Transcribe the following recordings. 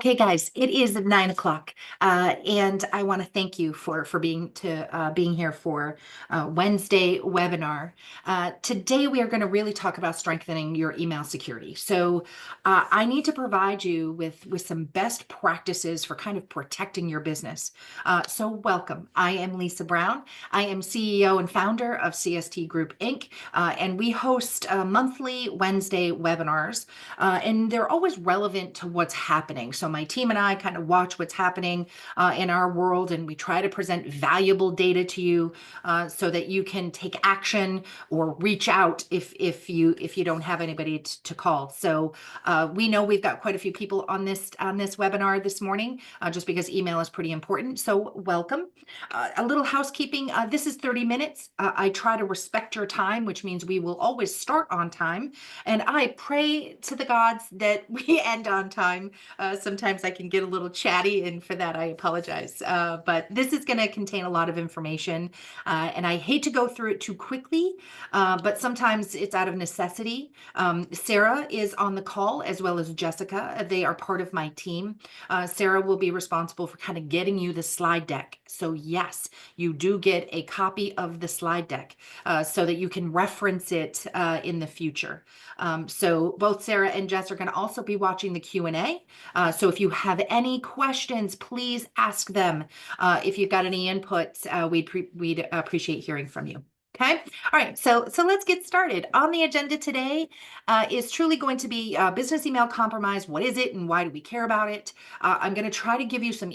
Okay, guys, it is 9 o'clock, and I want to thank you for being here for Wednesday webinar. Today, we are going to really talk about strengthening your email security. So, I need to provide you with some best practices for kind of protecting your business. So, welcome. I am Lisa Brown. I am CEO and founder of CST Group Inc., and we host monthly Wednesday webinars, and they're always relevant to what's happening. So my team and I kind of watch what's happening in our world, and we try to present valuable data to you so that you can take action or reach out if you don't have anybody to call. So we know we've got quite a few people on this webinar this morning, just because email is pretty important. So welcome. A little housekeeping. This is 30 minutes. I try to respect your time, which means we will always start on time. And I pray to the gods that we end on time. Sometimes I can get a little chatty, and for that I apologize. But this is going to contain a lot of information, and I hate to go through it too quickly, but sometimes it's out of necessity. Sarah is on the call, as well as Jessica. They are part of my team. Sarah will be responsible for kind of getting you the slide deck. So yes, you do get a copy of the slide deck so that you can reference it in the future. So both Sarah and Jess are going to also be watching the Q&A. So if you have any questions, please ask them. If you've got any input, we'd appreciate hearing from you. Okay. All right. So let's get started. On the agenda today is truly going to be business email compromise. What is it and why do we care about it? I'm going to try to give you some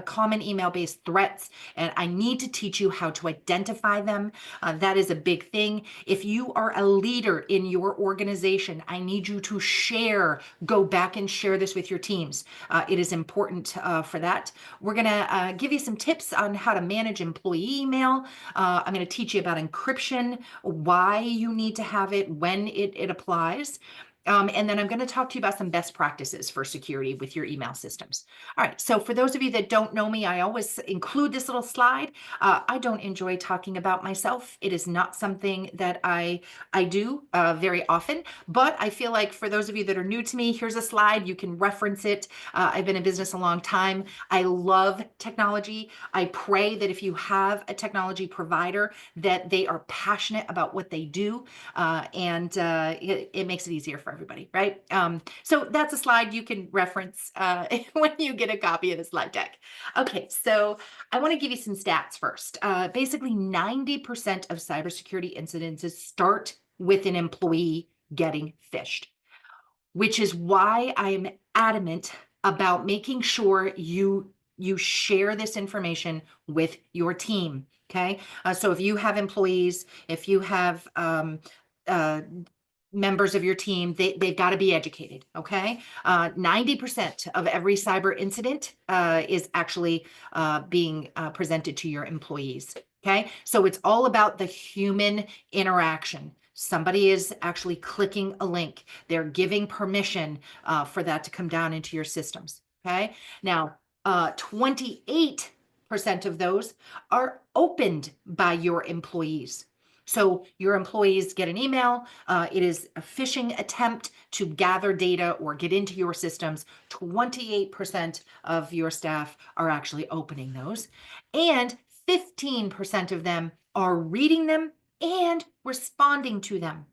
common email-based threats, and I need to teach you how to identify them. That is a big thing. If you are a leader in your organization, I need you to go back and share this with your teams. It is important for that. We're going to give you some tips on how to manage employee email. I'm going to teach you about encryption, why you need to have it, when it applies. And then I'm going to talk to you about some best practices for security with your email systems. All right. So for those of you that don't know me, I always include this little slide. I don't enjoy talking about myself. It is not something that I do very often, but I feel like for those of you that are new to me, here's a slide. You can reference it. I've been in business a long time. I love technology. I pray that if you have a technology provider, that they are passionate about what they do, and it makes it easier for everybody, right? So that's a slide you can reference when you get a copy of the slide deck. Okay, so I want to give you some stats first. Basically, 90% of cybersecurity incidents start with an employee getting phished, which is why I am adamant about making sure you share this information with your team. Okay, so if you have employees, if you have members of your team, they've got to be educated. Okay, 90% of every cyber incident is actually being presented to your employees. Okay, so it's all about the human interaction. Somebody is actually clicking a link. They're giving permission for that to come down into your systems. Okay, now 28% of those are opened by your employees. So your employees get an email. It is a phishing attempt to gather data or get into your systems. 28% of your staff are actually opening those, and 15% of them are reading them and responding to them.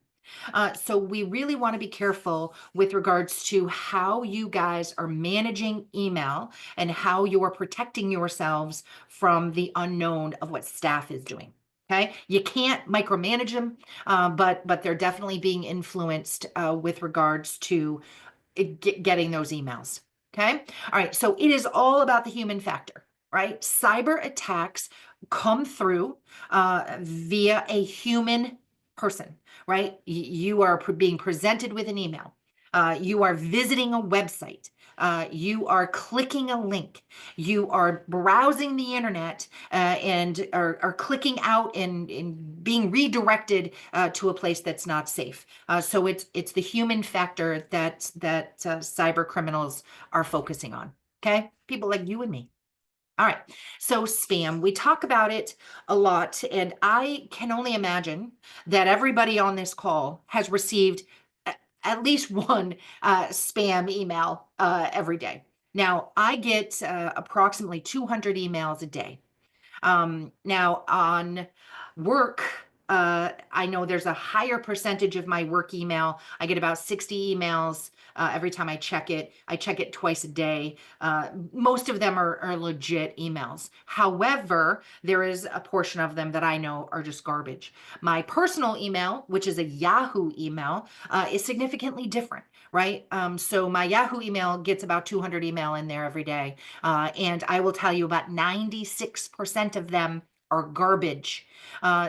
So we really want to be careful with regards to how you guys are managing email and how you are protecting yourselves from the unknown of what staff is doing. Okay, you can't micromanage them, but they're definitely being influenced with regards to getting those emails. Okay, all right. So it is all about the human factor, right? Cyber attacks come through via a human person, right? You are being presented with an email. You are visiting a website. You are clicking a link. You are browsing the internet and are clicking out and being redirected to a place that's not safe. So it's the human factor that cyber criminals are focusing on. Okay, people like you and me. All right, so spam, we talk about it a lot, and I can only imagine that everybody on this call has received at least one spam email every day. Now, I get approximately 200 emails a day. Now on work, I know there's a higher percentage of my work email. I get about 60 emails every time I check it. I check it twice a day. Most of them are legit emails. However, there is a portion of them that I know are just garbage. My personal email, which is a Yahoo email, is significantly different, right? So my Yahoo email gets about 200 email in there every day. And I will tell you about 96% of them are garbage.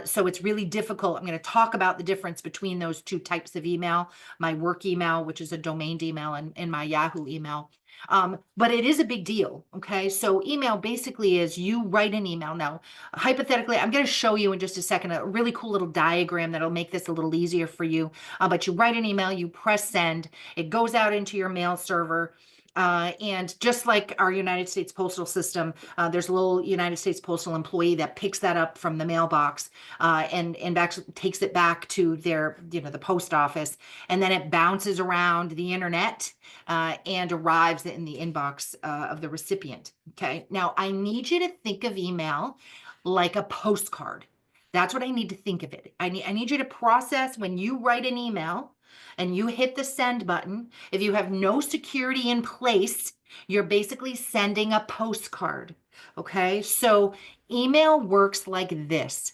So it's really difficult. I'm going to talk about the difference between those two types of email, my work email, which is a domained email, and my Yahoo email. But it is a big deal. Okay. So email basically is you write an email. Now, hypothetically, I'm going to show you in just a second a really cool little diagram that'll make this a little easier for you. But you write an email, you press send, it goes out into your mail server. And just like our United States postal system, there's a little United States postal employee that picks that up from the mailbox and actually takes it back to their, the post office, and then it bounces around the internet and arrives in the inbox of the recipient. Okay, now I need you to think of email like a postcard. That's what I need to think of it. I need you to process when you write an email and you hit the send button. If you have no security in place, you're basically sending a postcard. Okay, so email works like this.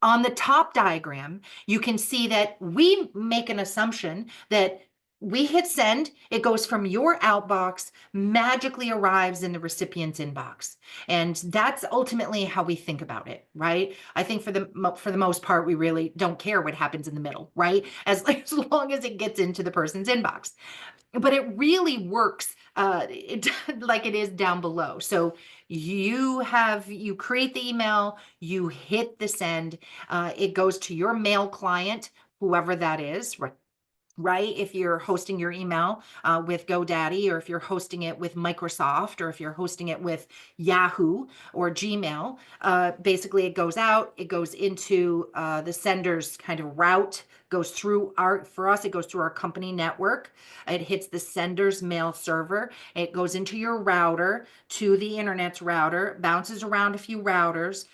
On the top diagram, you can see that we make an assumption that we hit send, it goes from your outbox, magically arrives in the recipient's inbox. And that's ultimately how we think about it, right? I think for the most part, we really don't care what happens in the middle, right? As long as it gets into the person's inbox. But it really works like it is down below. So you create the email, you hit the send, it goes to your mail client, whoever that is, right? If you're hosting your email with GoDaddy, or if you're hosting it with Microsoft, or if you're hosting it with Yahoo or Gmail, basically it goes out, it goes into the sender's kind of route, goes through for us, it goes through our company network. It hits the sender's mail server. It goes into your router to the internet's router, bounces around a few routers,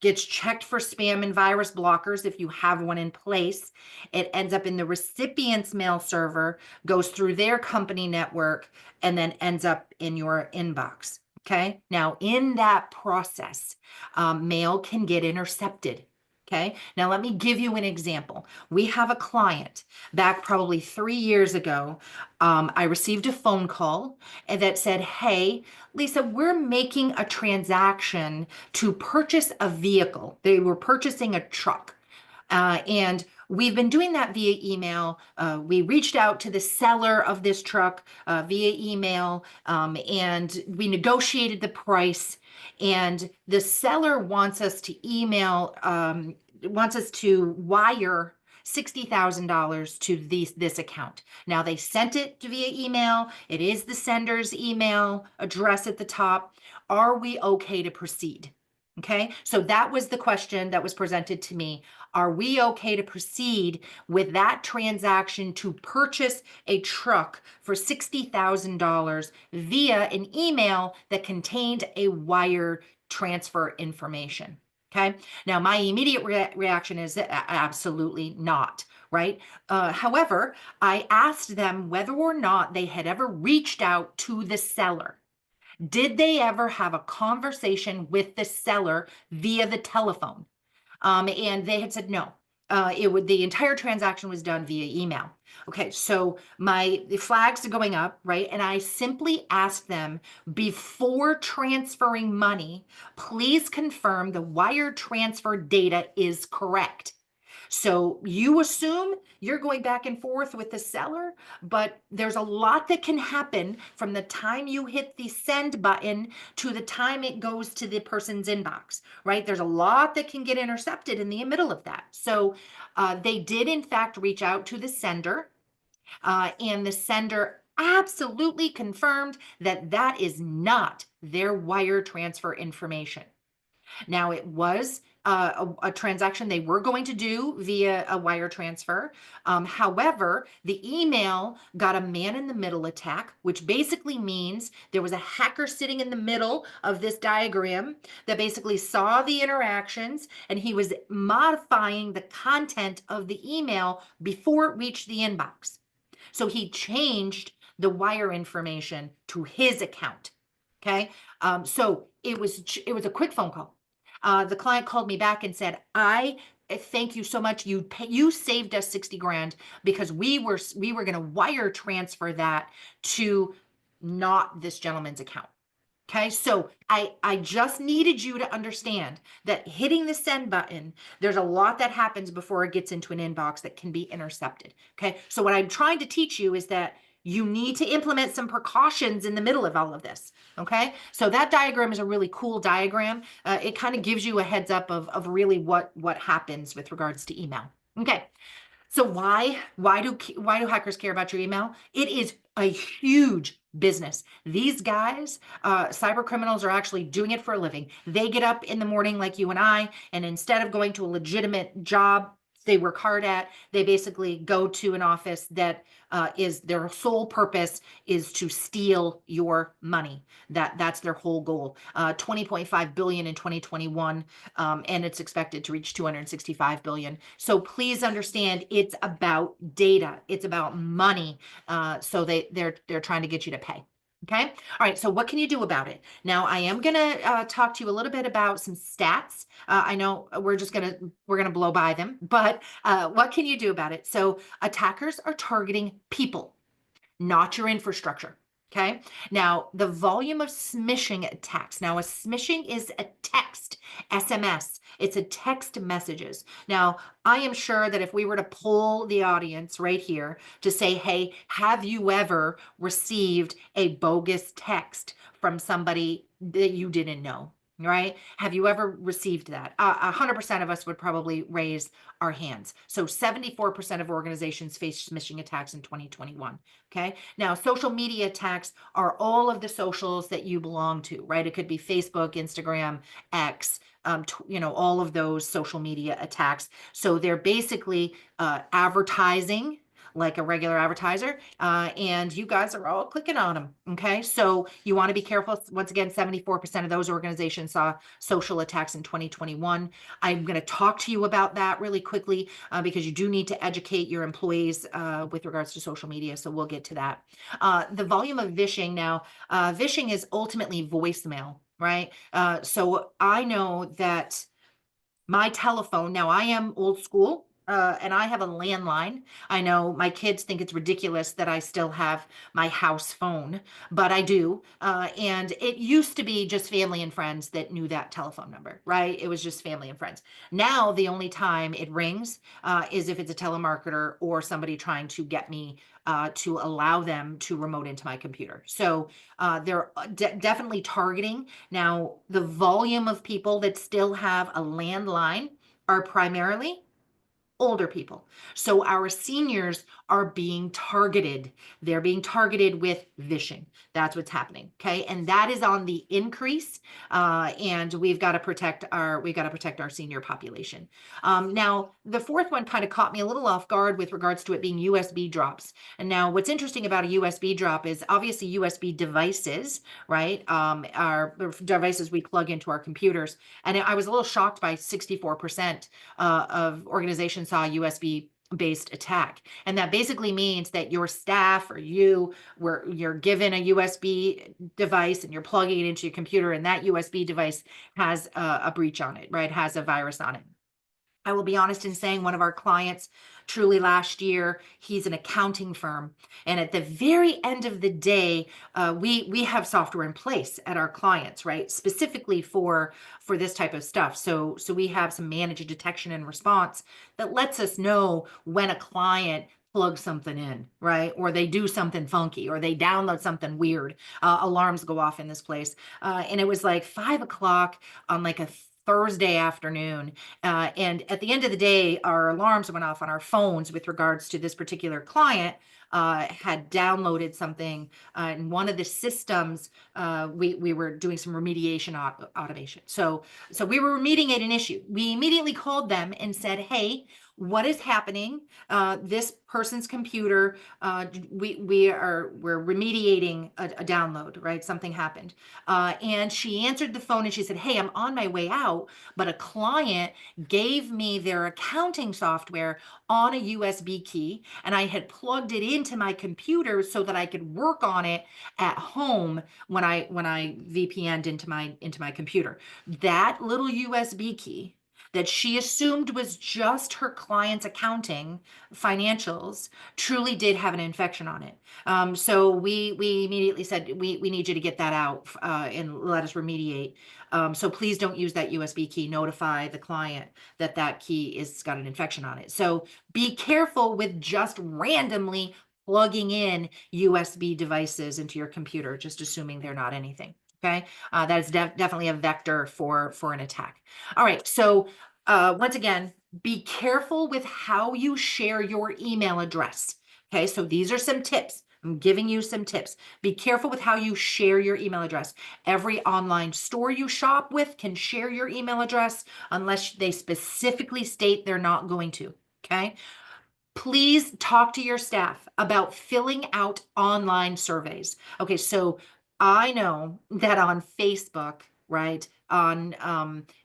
gets checked for spam and virus blockers if you have one in place. It ends up in the recipient's mail server, goes through their company network, and then ends up in your inbox. Okay. Now, in that process, mail can get intercepted. Okay. Now, let me give you an example. We have a client back probably 3 years ago. I received a phone call that said, "Hey, Lisa, we're making a transaction to purchase a vehicle." They were purchasing a truck. And we've been doing that via email. We reached out to the seller of this truck via email, and we negotiated the price. And the seller wants us to wire $60,000 to this account. Now, they sent it via email. It is the sender's email address at the top. Are we okay to proceed? Okay, so that was the question that was presented to me. Are we okay to proceed with that transaction to purchase a truck for $60,000 via an email that contained a wire transfer information? Okay, now my immediate reaction is absolutely not, right? However, I asked them whether or not they had ever reached out to the seller. Did they ever have a conversation with the seller via the telephone? And they had said no. The entire transaction was done via email. Okay, so the flags are going up, right? And I simply asked them, before transferring money, please confirm the wire transfer data is correct. So you assume you're going back and forth with the seller, but there's a lot that can happen from the time you hit the send button to the time it goes to the person's inbox, right? There's a lot that can get intercepted in the middle of that. So they did, in fact, reach out to the sender, and the sender absolutely confirmed that that is not their wire transfer information. Now, it was a transaction they were going to do via a wire transfer. However, the email got a man in the middle attack, which basically means there was a hacker sitting in the middle of this diagram that basically saw the interactions, and he was modifying the content of the email before it reached the inbox. So he changed the wire information to his account. Okay. So it was a quick phone call. The client called me back and said, "I thank you so much. You saved us 60 grand because we were going to wire transfer that to not this gentleman's account." Okay, so I just needed you to understand that hitting the send button, there's a lot that happens before it gets into an inbox that can be intercepted. Okay, so what I'm trying to teach you is that you need to implement some precautions in the middle of all of this. Okay, so that diagram is a really cool diagram. It kind of gives you a heads up of really what happens with regards to email. Okay, so why do hackers care about your email? It is a huge business. These guys, cyber criminals, are actually doing it for a living. They get up in the morning like you and I, and instead of going to a legitimate job they work hard at, they basically go to an office that is their sole purpose is to steal your money. That's their whole goal. 20.5 billion in 2021, and it's expected to reach 265 billion. So please understand, it's about data. It's about money. So they're trying to get you to pay. Okay. All right. So what can you do about it? Now, I am going to talk to you a little bit about some stats. I know we're going to blow by them, but what can you do about it? So attackers are targeting people, not your infrastructure. Okay. Now, the volume of smishing attacks. Now, a smishing is a text, SMS. It's a text messages. Now, I am sure that if we were to poll the audience right here to say, hey, have you ever received a bogus text from somebody that you didn't know? Right? Have you ever received that? 100% of us would probably raise our hands. So 74% of organizations face smishing attacks in 2021. Okay. Now, social media attacks are all of the socials that you belong to, right? It could be Facebook, Instagram, X, all of those social media attacks. So they're basically advertising like a regular advertiser, and you guys are all clicking on them. Okay, so you want to be careful. Once again, 74% of those organizations saw social attacks in 2021. I'm going to talk to you about that really quickly because you do need to educate your employees with regards to social media. So we'll get to that. The volume of vishing now, vishing is ultimately voicemail, right? So I know that my telephone, now I am old school, and I have a landline. I know my kids think it's ridiculous that I still have my house phone, but I do. And it used to be just family and friends that knew that telephone number, right? It was just family and friends. Now, the only time it rings is if it's a telemarketer or somebody trying to get me to allow them to remote into my computer. So they're definitely targeting. Now, the volume of people that still have a landline are primarily older people. So our seniors are being targeted. They're being targeted with vishing. That's what's happening. Okay. And that is on the increase. And we've got to protect our senior population. Now, the fourth one kind of caught me a little off guard with regards to it being USB drops. And now what's interesting about a USB drop is obviously USB devices, right? Are devices we plug into our computers. And I was a little shocked by 64% of organizations saw a USB based attack. And that basically means that your staff or you're given a USB device and you're plugging it into your computer, and that USB device has a breach on it, right? Has a virus on it. I will be honest in saying one of our clients truly last year, he's an accounting firm. And at the very end of the day, we have software in place at our clients, right? Specifically for this type of stuff. So we have some managed detection and response that lets us know when a client plug something in, right? Or they do something funky, or they download something weird. Alarms go off in this place. And it was like 5 o'clock on like a Thursday afternoon. And at the end of the day, our alarms went off on our phones with regards to this particular client. Had downloaded something in one of the systems. We were doing some remediation automation. So we were remediating an issue. We immediately called them and said, hey, what is happening? This person's computer, we're remediating a download, right? Something happened. And she answered the phone and she said, hey, I'm on my way out, but a client gave me their accounting software on a USB key, and I had plugged it into my computer so that I could work on it at home when I VPN'd into my computer. That little USB key that she assumed was just her client's accounting financials truly did have an infection on it. So we immediately said, we need you to get that out and let us remediate. So please don't use that USB key. Notify the client that that key is got an infection on it. So be careful with just randomly plugging in USB devices into your computer, just assuming they're not anything. Okay, that is definitely a vector for an attack. All right, so once again, be careful with how you share your email address. Okay, so these are some tips. I'm giving you some tips. Be careful with how you share your email address. Every online store you shop with can share your email address unless they specifically state they're not going to. Okay. Please talk to your staff about filling out online surveys. Okay, so I know that on Facebook, right, on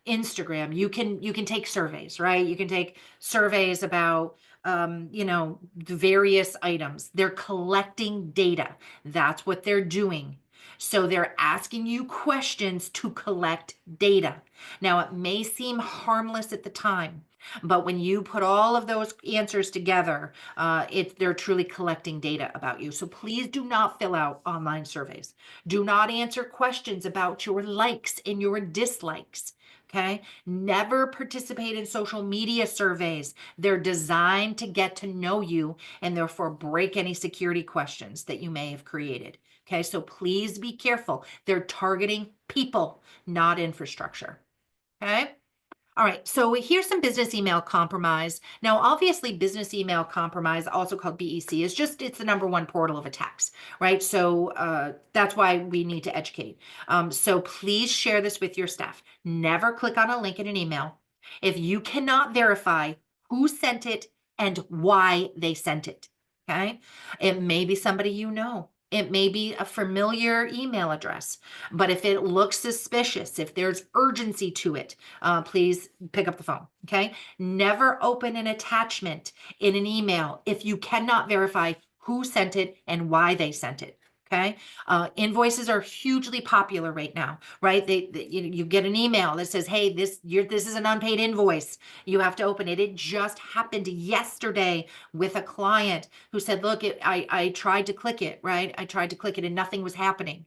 Instagram, you can take surveys, right? You can take surveys about the various items. They're collecting data. That's what they're doing. So they're asking you questions to collect data. Now, it may seem harmless at the time, but when you put all of those answers together, they're truly collecting data about you. So please do not fill out online surveys. Do not answer questions about your likes and your dislikes. Okay. Never participate in social media surveys. They're designed to get to know you and therefore break any security questions that you may have created. Okay. So please be careful. They're targeting people, not infrastructure. Okay. All right, so here's some business email compromise. Now, obviously, business email compromise, also called BEC, it's the number one portal of attacks, right? So that's why we need to educate. So please share this with your staff. Never click on a link in an email if you cannot verify who sent it and why they sent it, okay? It may be somebody you know. It may be a familiar email address, but if it looks suspicious, if there's urgency to it, please pick up the phone. Okay. Never open an attachment in an email if you cannot verify who sent it and why they sent it. Okay. Invoices are hugely popular right now, right? You get an email that says, hey, this is an unpaid invoice. You have to open it. It just happened yesterday with a client who said, look, I tried to click it, right? I tried to click it and nothing was happening.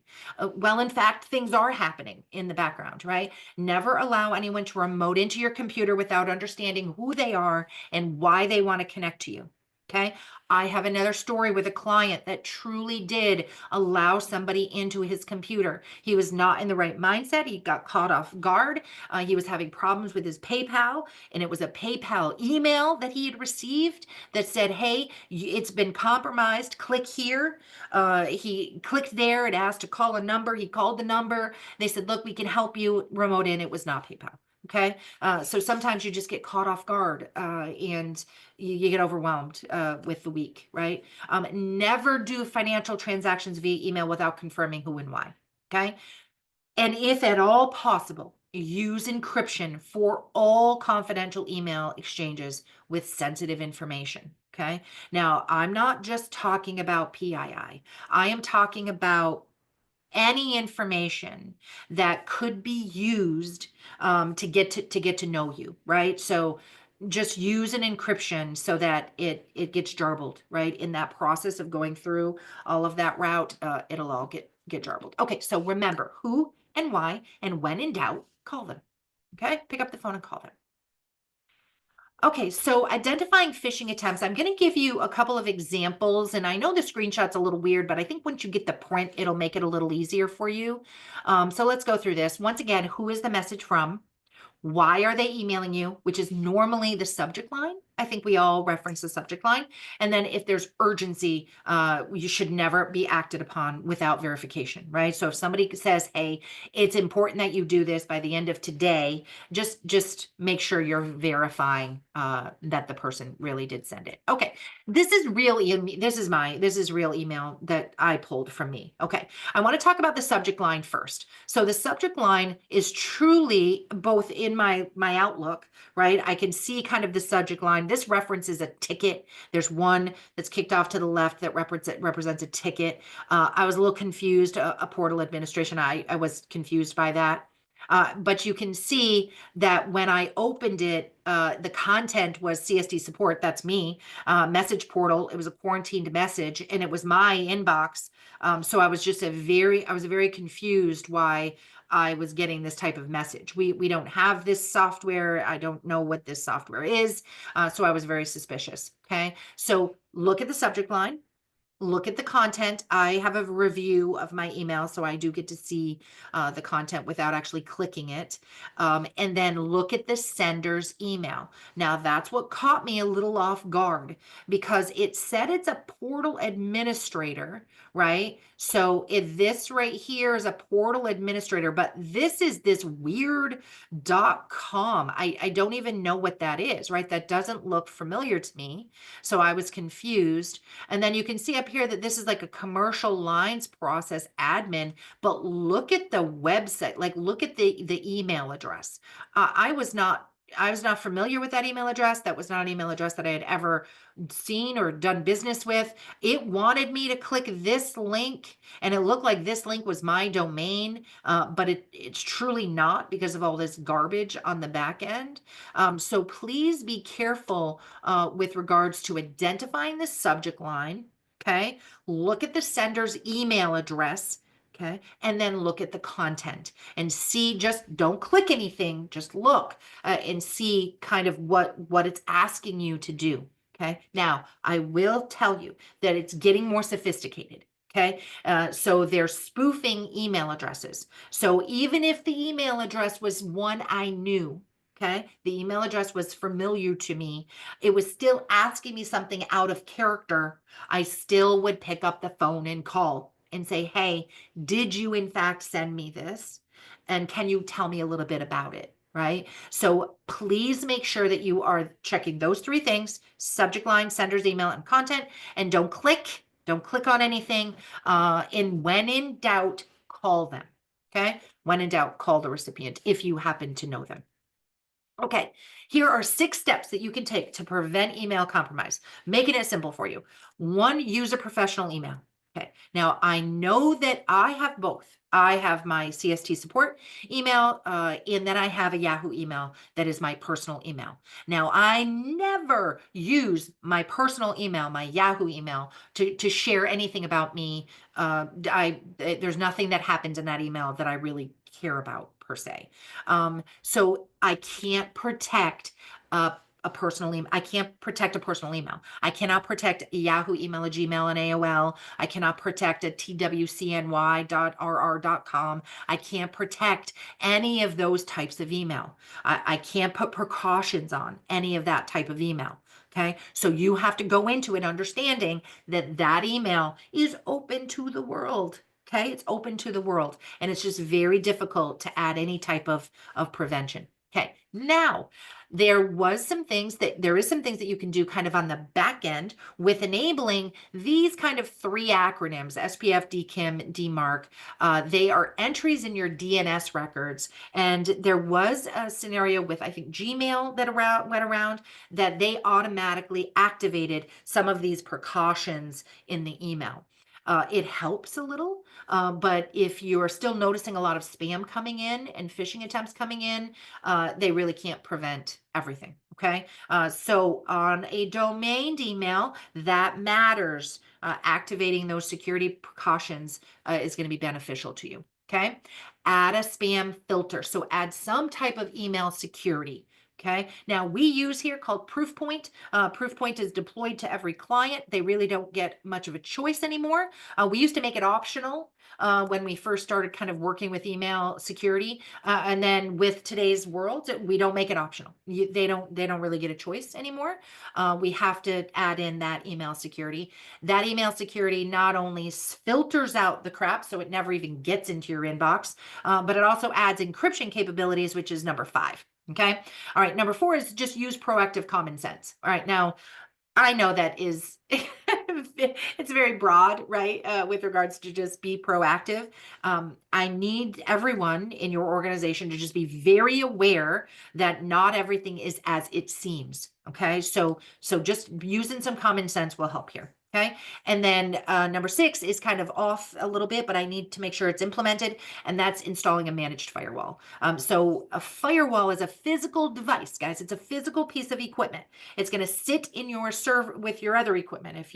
Well, in fact, things are happening in the background, right? Never allow anyone to remote into your computer without understanding who they are and why they want to connect to you. Okay. I have another story with a client that truly did allow somebody into his computer. He was not in the right mindset. He got caught off guard. He was having problems with his PayPal, and it was a PayPal email that he had received that said, hey, it's been compromised. Click here. He clicked there. It asked to call a number. He called the number. They said, look, we can help you remote in. It was not PayPal. Okay. So sometimes you just get caught off guard and you get overwhelmed with the week, right? Never do financial transactions via email without confirming who and why. Okay. And if at all possible, use encryption for all confidential email exchanges with sensitive information. Okay. Now, I'm not just talking about PII. I am talking about any information that could be used to get to know you, right? So just use an encryption so that it gets jarbled, right? In that process of going through all of that route, it'll all get jarbled. Okay, so remember who and why, and when in doubt, call them. Okay, pick up the phone and call them. Okay, so identifying phishing attempts, I'm going to give you a couple of examples, and I know the screenshot's a little weird, but I think once you get the print, it'll make it a little easier for you. So let's go through this. Once again, who is the message from? Why are they emailing you, which is normally the subject line. I think we all reference the subject line. And then if there's urgency, you should never be acted upon without verification, right? So if somebody says, hey, it's important that you do this by the end of today, just make sure you're verifying that the person really did send it. Okay, this is this is real email that I pulled from me. Okay, I want to talk about the subject line first. So the subject line is truly both in my Outlook, right? I can see kind of the subject line. This references a ticket. There's one that's kicked off to the left that represents a ticket. I was a little confused. A portal administration. I was confused by that. But you can see that when I opened it, the content was CSD support. That's me. Message portal. It was a quarantined message, and it was my inbox. So I was very confused why I was getting this type of message. We don't have this software. I don't know what this software is. So I was very suspicious. Okay. So look at the subject line. Look at the content. I have a review of my email, so I do get to see the content without actually clicking it. And then look at the sender's email. Now, that's what caught me a little off guard because it said it's a portal administrator, right? So if this right here is a portal administrator, but this is this weird .com. I don't even know what that is, right? That doesn't look familiar to me. So I was confused. And then you can see up here that this is like a commercial lines process admin, but look at the website, like look at the email address. I was not familiar with that email address. That was not an email address that I had ever seen or done business with. It wanted me to click this link, and it looked like this link was my domain, but it's truly not because of all this garbage on the back end. So please be careful with regards to identifying the subject line. Okay. Look at the sender's email address. Okay. And then look at the content and see, just don't click anything, just look and see kind of what it's asking you to do. Okay. Now, I will tell you that it's getting more sophisticated. Okay. So they're spoofing email addresses. So even if the email address was one I knew, okay, the email address was familiar to me, it was still asking me something out of character, I still would pick up the phone and call and say, hey, did you in fact send me this? And can you tell me a little bit about it? Right. So please make sure that you are checking those three things: subject line, sender's email, and content. And don't click on anything. And when in doubt, call them. Okay. When in doubt, call the recipient if you happen to know them. Okay, here are 6 steps that you can take to prevent email compromise, making it simple for you. 1, use a professional email. Okay, now I know that I have both. I have my CST support email, and then I have a Yahoo email that is my personal email. Now, I never use my personal email, my Yahoo email, to share anything about me. There's nothing that happens in that email that I really care about per se. So I can't protect a personal email. I can't protect a personal email. I cannot protect a Yahoo email, a Gmail, an AOL. I cannot protect a twcny.rr.com. I can't protect any of those types of email. I can't put precautions on any of that type of email. Okay. So you have to go into it understanding that that email is open to the world. Okay. It's open to the world, and it's just very difficult to add any type of prevention. Okay. Now, there is some things that you can do kind of on the back end with enabling these kind of 3 acronyms: SPF, DKIM, DMARC. They are entries in your DNS records. And there was a scenario with, I think, Gmail that went around that they automatically activated some of these precautions in the email. It helps a little, but if you're still noticing a lot of spam coming in and phishing attempts coming in, they really can't prevent everything. Okay. So on a domained email, that matters. Activating those security precautions is going to be beneficial to you. Okay. Add a spam filter. So add some type of email security. Okay. Now we use here called Proofpoint. Proofpoint is deployed to every client. They really don't get much of a choice anymore. We used to make it optional when we first started kind of working with email security, and then with today's world, we don't make it optional. They don't really get a choice anymore. We have to add in that email security. That email security not only filters out the crap, so it never even gets into your inbox, but it also adds encryption capabilities, which is number 5. Okay. All right. Number 4 is just use proactive common sense. All right. Now, I know that is it's very broad, right? With regards to just be proactive. I need everyone in your organization to just be very aware that not everything is as it seems. Okay. So just using some common sense will help here. Okay. And then number 6 is kind of off a little bit, but I need to make sure it's implemented, and that's installing a managed firewall. So a firewall is a physical device, guys. It's a physical piece of equipment. It's going to sit in your server with your other equipment. If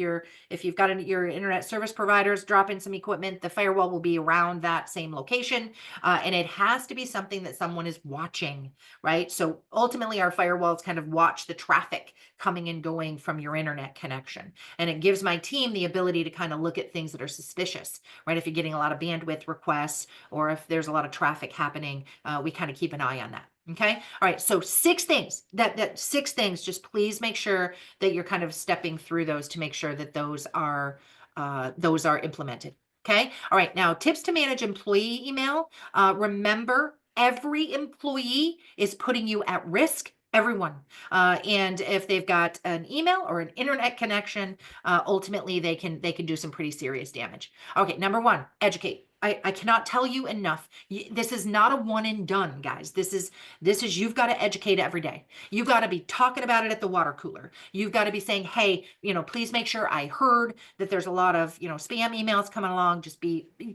you've got your internet service providers drop in some equipment, the firewall will be around that same location, and it has to be something that someone is watching, right? So ultimately, our firewalls kind of watch the traffic coming and going from your internet connection, and it gives my team the ability to kind of look at things that are suspicious, right? If you're getting a lot of bandwidth requests or if there's a lot of traffic happening, we kind of keep an eye on that. Okay. All right. So 6 things that 6 things, just please make sure that you're kind of stepping through those to make sure that those are implemented. Okay. All right. Now, tips to manage employee email. Remember, every employee is putting you at risk. Everyone. And if they've got an email or an internet connection, ultimately they can do some pretty serious damage. Okay. Number 1, educate. I cannot tell you enough. This is not a one and done, guys. This is you've got to educate every day. You've got to be talking about it at the water cooler. You've got to be saying, hey, please make sure I heard that there's a lot of, spam emails coming along. Just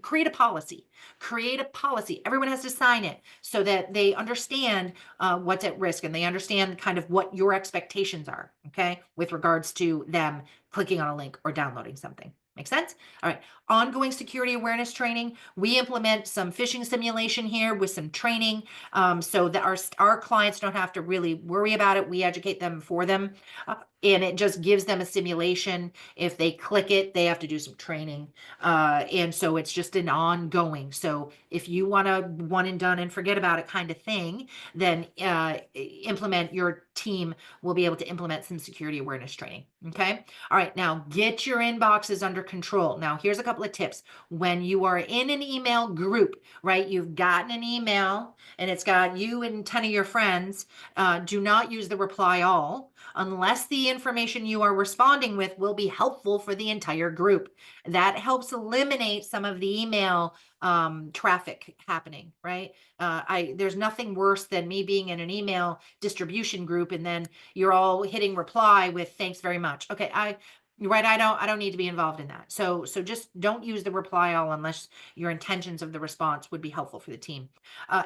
create a policy. Create a policy. Everyone has to sign it so that they understand what's at risk, and they understand kind of what your expectations are, okay, with regards to them clicking on a link or downloading something. Make sense? All right. Ongoing security awareness training. We implement some phishing simulation here with some training, so that our clients don't have to really worry about it. We educate them for them, and it just gives them a simulation. If they click it, they have to do some training, and so it's just an ongoing. So if you want a one and done and forget about it kind of thing, then your team will be able to implement some security awareness training. Okay. All right. Now get your inboxes under control. Now here's a couple of tips. When you are in an email group, right, you've gotten an email and it's got you and 10 of your friends, do not use the reply all unless the information you are responding with will be helpful for the entire group. That helps eliminate some of the email traffic happening, right? There's nothing worse than me being in an email distribution group and then you're all hitting reply with thanks very much. Okay, right, I don't need to be involved in that. So just don't use the reply all unless your intentions of the response would be helpful for the team.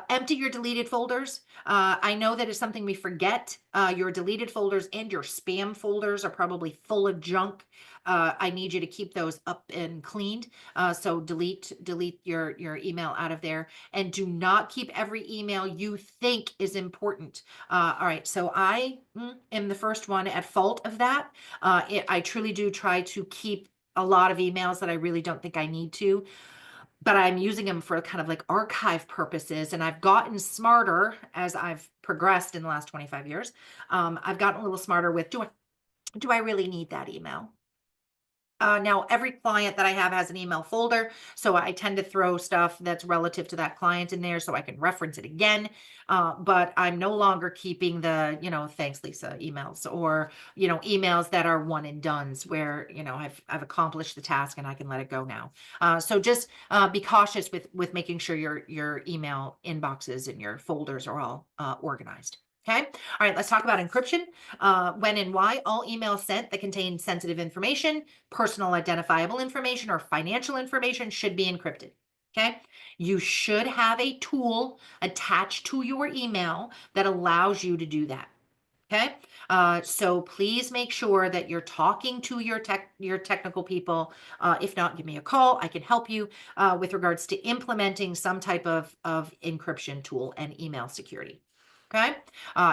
Empty your deleted folders. I know that is something we forget. Your deleted folders and your spam folders are probably full of junk. I need you to keep those up and cleaned. So delete your email out of there, and do not keep every email you think is important. All right, so I am the first one at fault of that. I truly do try to keep a lot of emails that I really don't think I need to, but I'm using them for kind of like archive purposes. And I've gotten smarter as I've progressed in the last 25 years. I've gotten a little smarter with, do I really need that email? Now, every client that I have has an email folder, so I tend to throw stuff that's relative to that client in there so I can reference it again. But I'm no longer keeping the, thanks, Lisa emails, or, emails that are one and dones where, I've accomplished the task and I can let it go now. So just be cautious with making sure your email inboxes and your folders are all organized. Okay. All right. Let's talk about encryption. When and why all emails sent that contain sensitive information, personal identifiable information, or financial information should be encrypted. Okay. You should have a tool attached to your email that allows you to do that. Okay. So please make sure that you're talking to your technical people. If not, give me a call. I can help you with regards to implementing some type of encryption tool and email security. Okay.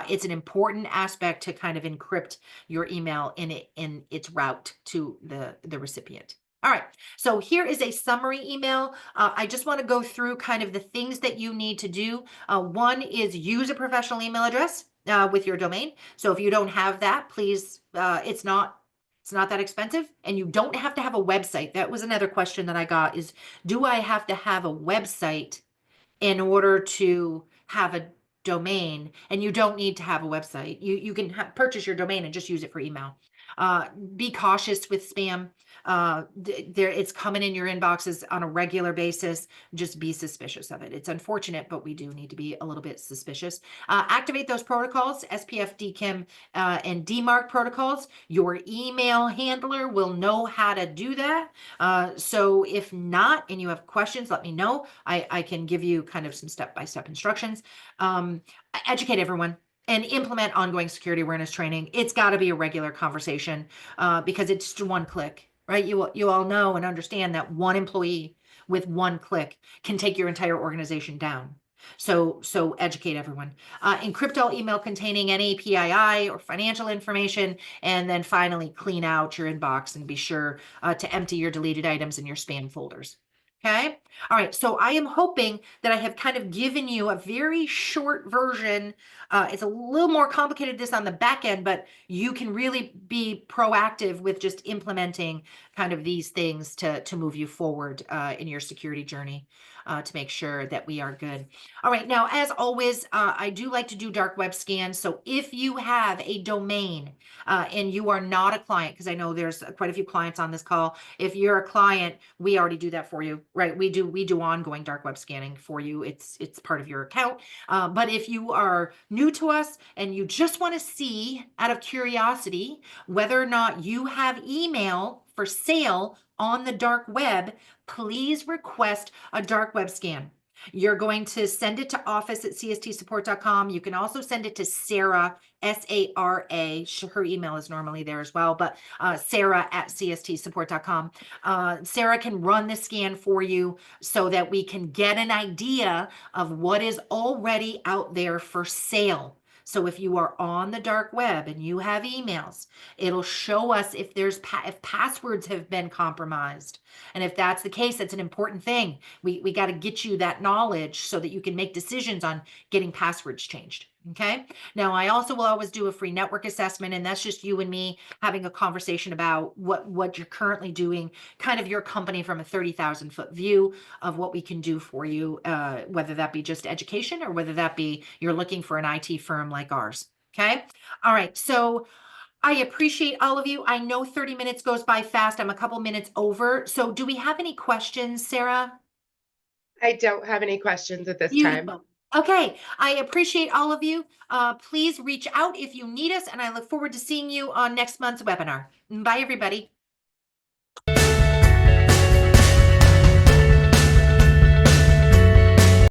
It's an important aspect to kind of encrypt your email in its route to the recipient. All right. So here is a summary email. I just want to go through kind of the things that you need to do. One is use a professional email address with your domain. So if you don't have that, please, it's not that expensive, and you don't have to have a website. That was another question that I got is, do I have to have a website in order to have a domain? And you don't need to have a website. You can purchase your domain and just use it for email. Be cautious with spam. There, it's coming in your inboxes on a regular basis. Just be suspicious of it. It's unfortunate, but we do need to be a little bit suspicious. Activate those protocols, SPF, DKIM, and DMARC protocols. Your email handler will know how to do that. So if not, and you have questions, let me know. I can give you kind of some step-by-step instructions. Educate everyone and implement ongoing security awareness training. It's got to be a regular conversation because it's just one click, right? You all know and understand that one employee with one click can take your entire organization down. So educate everyone. Encrypt all email containing any PII or financial information, and then finally clean out your inbox and be sure to empty your deleted items in your spam folders. Okay. All right. So I am hoping that I have kind of given you a very short version. It's a little more complicated this on the back end, but you can really be proactive with just implementing kind of these things to move you forward in your security journey to make sure that we are good. All right. Now, as always, I do like to do dark web scans. So if you have a domain and you are not a client, because I know there's quite a few clients on this call, if you're a client, we already do that for you, right? We do ongoing dark web scanning for you. It's part of your account. But if you are new to us and you just want to see out of curiosity whether or not you have email for sale on the dark web, please request a dark web scan. You're going to send it to office@cstsupport.com. You can also send it to Sarah, Sara. Her email is normally there as well, but Sarah@cstsupport.com. Sarah can run the scan for you so that we can get an idea of what is already out there for sale. So if you are on the dark web and you have emails, it'll show us if if passwords have been compromised. And if that's the case, that's an important thing. We got to get you that knowledge so that you can make decisions on getting passwords changed. Okay. Now, I also will always do a free network assessment, and that's just you and me having a conversation about what you're currently doing, kind of your company from a 30,000-foot view of what we can do for you, whether that be just education or whether that be you're looking for an IT firm like ours. Okay. All right. So I appreciate all of you. I know 30 minutes goes by fast. I'm a couple minutes over. So do we have any questions, Sarah? I don't have any questions at this time. Beautiful. Okay. I appreciate all of you. Please reach out if you need us, and I look forward to seeing you on next month's webinar. Bye, everybody.